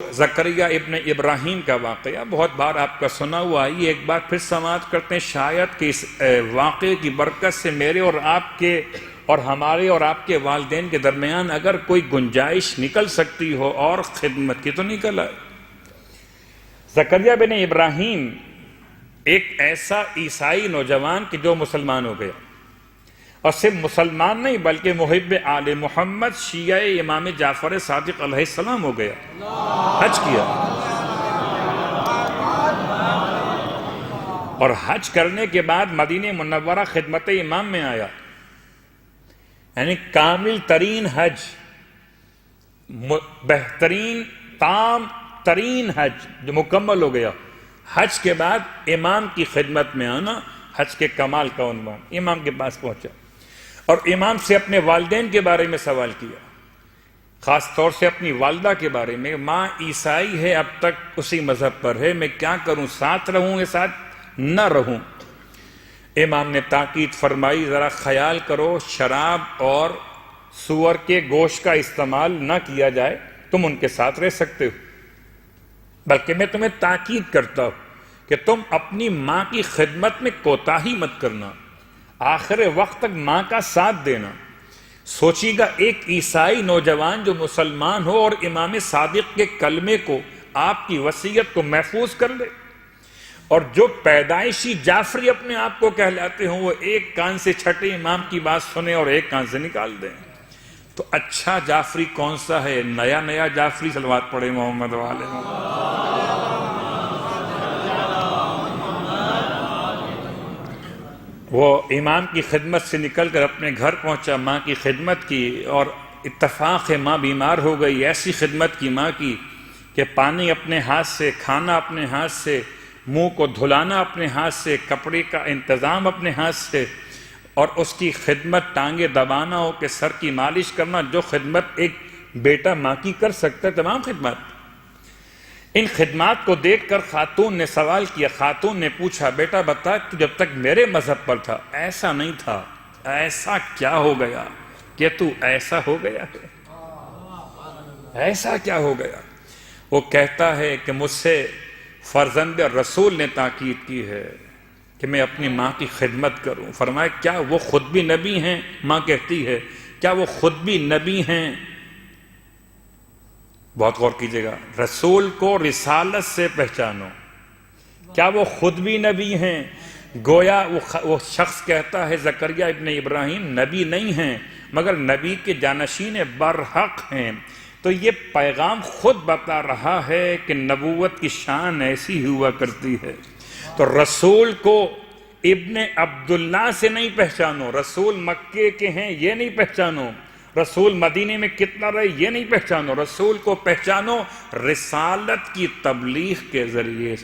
زکریا ابن ابراہیم کا واقعہ بہت بار آپ کا سنا ہوا ہے، ایک بار پھر سماعت کرتے ہیں، شاید کہ اس واقعے کی برکت سے میرے اور آپ کے اور ہمارے اور آپ کے والدین کے درمیان اگر کوئی گنجائش نکل سکتی ہو اور خدمت کی تو نکل آئے۔ زکریا بن ابراہیم ایک ایسا عیسائی نوجوان کہ جو مسلمان ہو گیا، اور صرف مسلمان نہیں بلکہ محب آل محمد، شیعہ امام جعفر صادق علیہ السلام ہو گیا، حج کیا، اور حج کرنے کے بعد مدینہ منورہ خدمت امام میں آیا، یعنی کامل ترین حج، بہترین تام ترین حج جو مکمل ہو گیا۔ حج کے بعد امام کی خدمت میں آنا حج کے کمال کا عنوان۔ امام کے پاس پہنچا اور امام سے اپنے والدین کے بارے میں سوال کیا، خاص طور سے اپنی والدہ کے بارے میں۔ ماں عیسائی ہے، اب تک اسی مذہب پر ہے، میں کیا کروں، ساتھ رہوں یا ساتھ نہ رہوں؟ امام نے تاکید فرمائی، ذرا خیال کرو شراب اور سور کے گوشت کا استعمال نہ کیا جائے، تم ان کے ساتھ رہ سکتے ہو، بلکہ میں تمہیں تاکید کرتا ہوں کہ تم اپنی ماں کی خدمت میں کوتاہی مت کرنا، آخر وقت تک ماں کا ساتھ دینا۔ سوچی گا ایک عیسائی نوجوان جو مسلمان ہو اور امام صادق کے کلمے کو، آپ کی وصیت کو محفوظ کر لے، اور جو پیدائشی جعفری اپنے آپ کو کہلاتے ہوں وہ ایک کان سے چھٹے امام کی بات سنیں اور ایک کان سے نکال دیں، تو اچھا جعفری کون سا ہے؟ نیا جعفری۔ صلوات پڑھے محمد والے محمد۔ وہ امام کی خدمت سے نکل کر اپنے گھر پہنچا، ماں کی خدمت کی، اور اتفاق ہے ماں بیمار ہو گئی، ایسی خدمت کی ماں کی کہ پانی اپنے ہاتھ سے، کھانا اپنے ہاتھ سے، منہ کو دھلانا اپنے ہاتھ سے، کپڑے کا انتظام اپنے ہاتھ سے، اور اس کی خدمت ٹانگیں دبانا ہو کہ سر کی مالش کرنا، جو خدمت ایک بیٹا ماں کی کر سکتا ہے، تمام خدمات۔ ان خدمات کو دیکھ کر خاتون نے سوال کیا، خاتون نے پوچھا، بیٹا بتا تو جب تک میرے مذہب پر تھا ایسا نہیں تھا، ایسا کیا ہو گیا کہ تو ایسا ہو گیا ہے؟ ایسا کیا ہو گیا؟ وہ کہتا ہے کہ مجھ سے فرزند رسول نے تاکید کی ہے کہ میں اپنی ماں کی خدمت کروں۔ فرمایا کیا وہ خود بھی نبی ہیں؟ ماں کہتی ہے کیا وہ خود بھی نبی ہیں؟ بہت غور کیجئے گا، رسول کو رسالت سے پہچانو، کیا وہ خود بھی نبی ہیں؟ گویا وہ شخص کہتا ہے زکریا ابن ابراہیم نبی نہیں ہیں مگر نبی کے جانشین برحق ہیں، تو یہ پیغام خود بتا رہا ہے کہ نبوت کی شان ایسی ہوا کرتی ہے۔ تو رسول کو ابن عبداللہ سے نہیں پہچانو، رسول مکے کے ہیں یہ نہیں پہچانو، رسول مدینے میں کتنا رہے یہ نہیں پہچانو، رسول کو پہچانو رسالت کی تبلیغ کے ذریعے